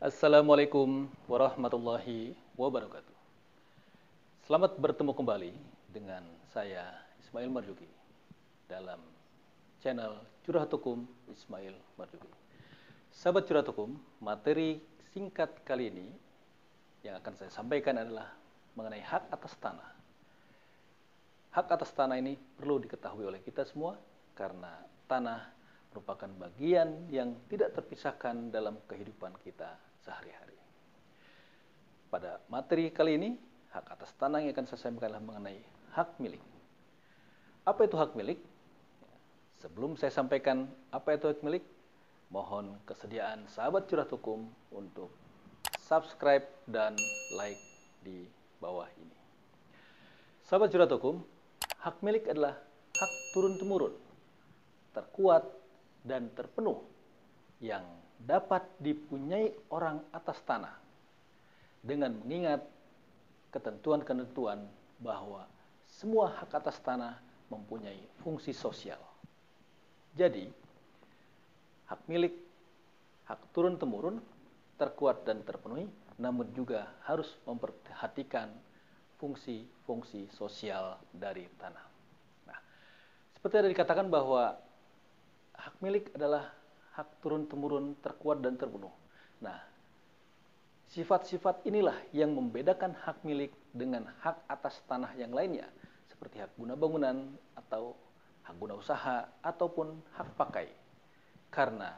Assalamualaikum warahmatullahi wabarakatuh. Selamat bertemu kembali dengan saya Ismail Marzuki dalam channel Curhat Hukum Ismail Marzuki. Sahabat Curhat Hukum, materi singkat kali ini yang akan saya sampaikan adalah mengenai hak atas tanah. Hak atas tanah ini perlu diketahui oleh kita semua karena tanah merupakan bagian yang tidak terpisahkan dalam kehidupan kita sehari-hari. Pada materi kali ini, hak atas tanah yang akan saya sampaikan adalah mengenai hak milik. Apa itu hak milik? Sebelum saya sampaikan apa itu hak milik, mohon kesediaan sahabat curhat hukum untuk subscribe dan like di bawah ini. Sahabat curhat hukum, hak milik adalah hak turun-temurun, terkuat dan terpenuh yang dapat dipunyai orang atas tanah dengan mengingat ketentuan-ketentuan bahwa semua hak atas tanah mempunyai fungsi sosial. Jadi, hak milik, hak turun-temurun, terkuat dan terpenuhi, namun juga harus memperhatikan fungsi-fungsi sosial dari tanah. Nah, seperti yang dikatakan bahwa hak milik adalah hak turun-temurun, terkuat dan terpenuh. Nah, sifat-sifat inilah yang membedakan hak milik dengan hak atas tanah yang lainnya, seperti hak guna bangunan atau hak guna usaha ataupun hak pakai. Karena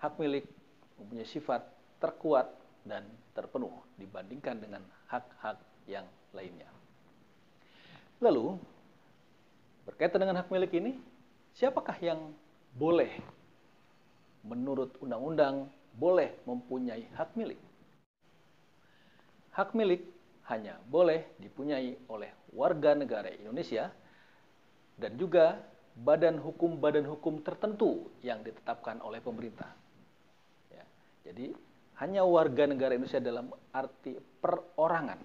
hak milik mempunyai sifat terkuat dan terpenuh dibandingkan dengan hak-hak yang lainnya. Lalu, berkaitan dengan hak milik ini, siapakah yang boleh menurut undang-undang boleh mempunyai hak milik? Hak milik hanya boleh dipunyai oleh warga negara Indonesia dan juga badan hukum tertentu yang ditetapkan oleh pemerintah. Ya, jadi hanya warga negara Indonesia dalam arti perorangan.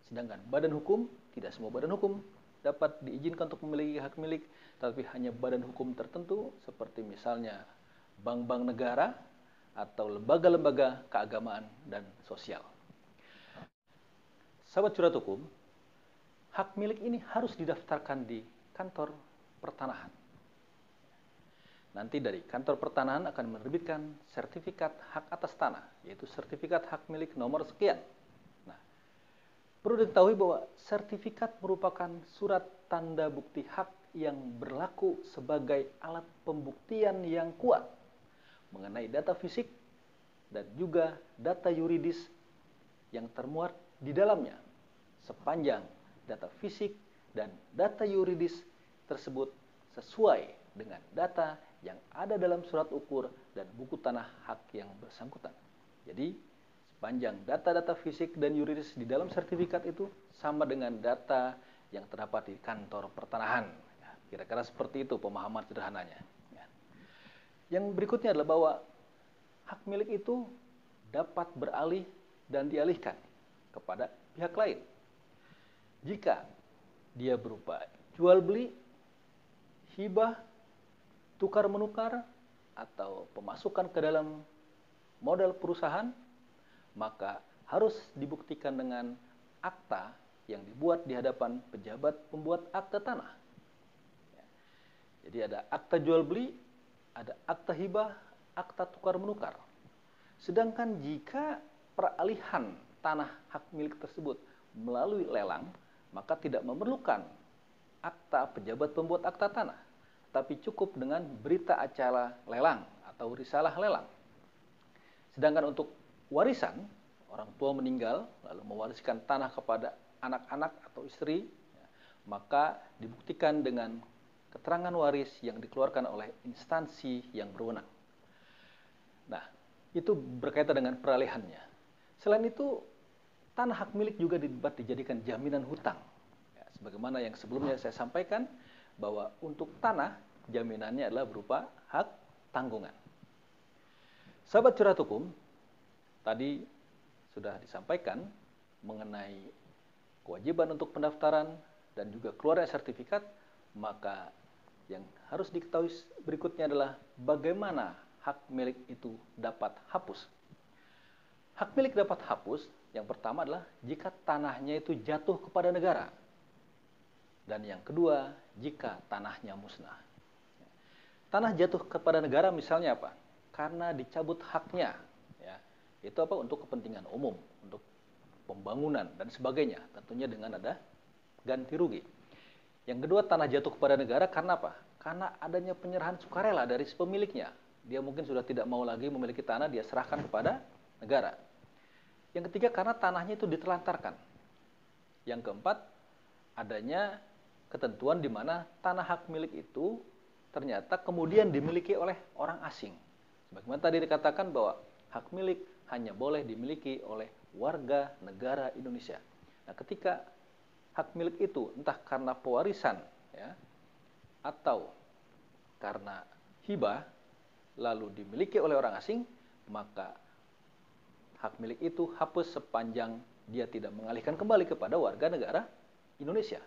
Sedangkan badan hukum, tidak semua badan hukum dapat diizinkan untuk memiliki hak milik, tapi hanya badan hukum tertentu seperti misalnya bank-bank negara atau lembaga-lembaga keagamaan dan sosial. Sahabat curhat hukum, hak milik ini harus didaftarkan di kantor pertanahan. Nanti dari kantor pertanahan akan menerbitkan sertifikat hak atas tanah, yaitu sertifikat hak milik nomor sekian. Nah, perlu diketahui bahwa sertifikat merupakan surat tanda bukti hak yang berlaku sebagai alat pembuktian yang kuat mengenai data fisik dan juga data yuridis yang termuat di dalamnya, sepanjang data fisik dan data yuridis tersebut sesuai dengan data yang ada dalam surat ukur dan buku tanah hak yang bersangkutan. Jadi, sepanjang data-data fisik dan yuridis di dalam sertifikat itu sama dengan data yang terdapat di kantor pertanahan. Ya, kira-kira seperti itu pemahaman sederhananya. Ya. Yang berikutnya adalah bahwa hak milik itu dapat beralih dan dialihkan kepada pihak lain. Jika dia berupa jual beli, hibah, tukar-menukar, atau pemasukan ke dalam modal perusahaan, maka harus dibuktikan dengan akta yang dibuat di hadapan pejabat pembuat akta tanah. Jadi ada akta jual beli, ada akta hibah, akta tukar-menukar. Sedangkan jika peralihan tanah hak milik tersebut melalui lelang, maka tidak memerlukan akta pejabat pembuat akta tanah, tapi cukup dengan berita acara lelang atau risalah lelang. Sedangkan untuk warisan, orang tua meninggal lalu mewariskan tanah kepada anak-anak atau istri, maka dibuktikan dengan keterangan waris yang dikeluarkan oleh instansi yang berwenang. Nah, itu berkaitan dengan peralihannya. Selain itu, tanah hak milik juga dapat dijadikan jaminan hutang. Ya, sebagaimana yang sebelumnya saya sampaikan, bahwa untuk tanah, jaminannya adalah berupa hak tanggungan. Sahabat curhat hukum, tadi sudah disampaikan mengenai kewajiban untuk pendaftaran dan juga keluarnya sertifikat, maka yang harus diketahui berikutnya adalah bagaimana hak milik itu dapat hapus. Hak milik dapat hapus, yang pertama adalah jika tanahnya itu jatuh kepada negara. Dan yang kedua, jika tanahnya musnah. Tanah jatuh kepada negara misalnya apa? Karena dicabut haknya. Ya. Itu apa? Untuk kepentingan umum, untuk pembangunan dan sebagainya. Tentunya dengan ada ganti rugi. Yang kedua, tanah jatuh kepada negara karena apa? Karena adanya penyerahan sukarela dari si pemiliknya. Dia mungkin sudah tidak mau lagi memiliki tanah, dia serahkan kepada negara. Yang ketiga, karena tanahnya itu ditelantarkan. Yang keempat, adanya ketentuan di mana tanah hak milik itu ternyata kemudian dimiliki oleh orang asing. Sebagaimana tadi dikatakan bahwa hak milik hanya boleh dimiliki oleh warga negara Indonesia. Nah, ketika hak milik itu entah karena pewarisan ya, atau karena hibah lalu dimiliki oleh orang asing, maka hak milik itu hapus sepanjang dia tidak mengalihkan kembali kepada warga negara Indonesia.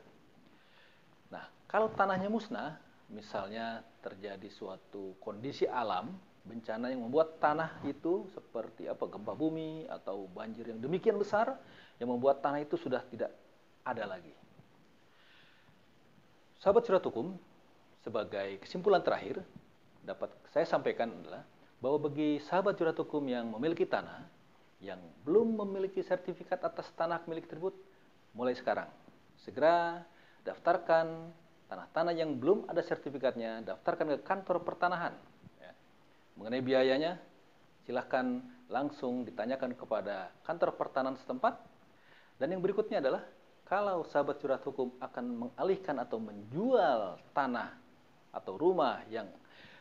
Nah, kalau tanahnya musnah, misalnya terjadi suatu kondisi alam, bencana yang membuat tanah itu seperti apa, gempa bumi atau banjir yang demikian besar, yang membuat tanah itu sudah tidak ada lagi. Sahabat Curhat Hukum, sebagai kesimpulan terakhir, dapat saya sampaikan adalah bahwa bagi sahabat Curhat Hukum yang memiliki tanah, yang belum memiliki sertifikat atas tanah milik tersebut, mulai sekarang, segera daftarkan tanah-tanah yang belum ada sertifikatnya, daftarkan ke kantor pertanahan. Ya. Mengenai biayanya, silahkan langsung ditanyakan kepada kantor pertanahan setempat. Dan yang berikutnya adalah, kalau sahabat Curhat Hukum akan mengalihkan atau menjual tanah atau rumah yang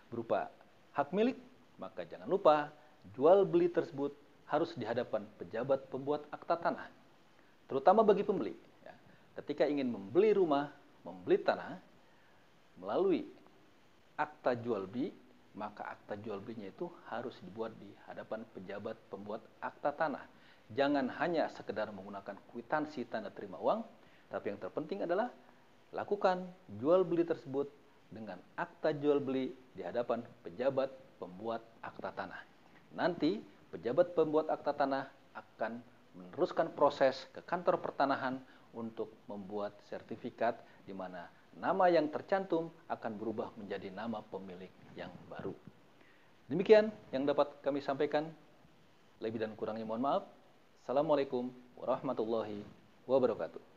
berupa hak milik, maka jangan lupa jual beli tersebut harus di hadapan pejabat pembuat akta tanah. Terutama bagi pembeli. Ketika ingin membeli rumah, membeli tanah, melalui akta jual beli, maka akta jual belinya itu harus dibuat di hadapan pejabat pembuat akta tanah. Jangan hanya sekedar menggunakan kwitansi tanda terima uang, tapi yang terpenting adalah lakukan jual beli tersebut dengan akta jual beli di hadapan pejabat pembuat akta tanah. Nanti pejabat pembuat akta tanah akan meneruskan proses ke kantor pertanahan untuk membuat sertifikat di mana nama yang tercantum akan berubah menjadi nama pemilik yang baru. Demikian yang dapat kami sampaikan. Lebih dan kurangnya mohon maaf. Assalamualaikum warahmatullahi wabarakatuh.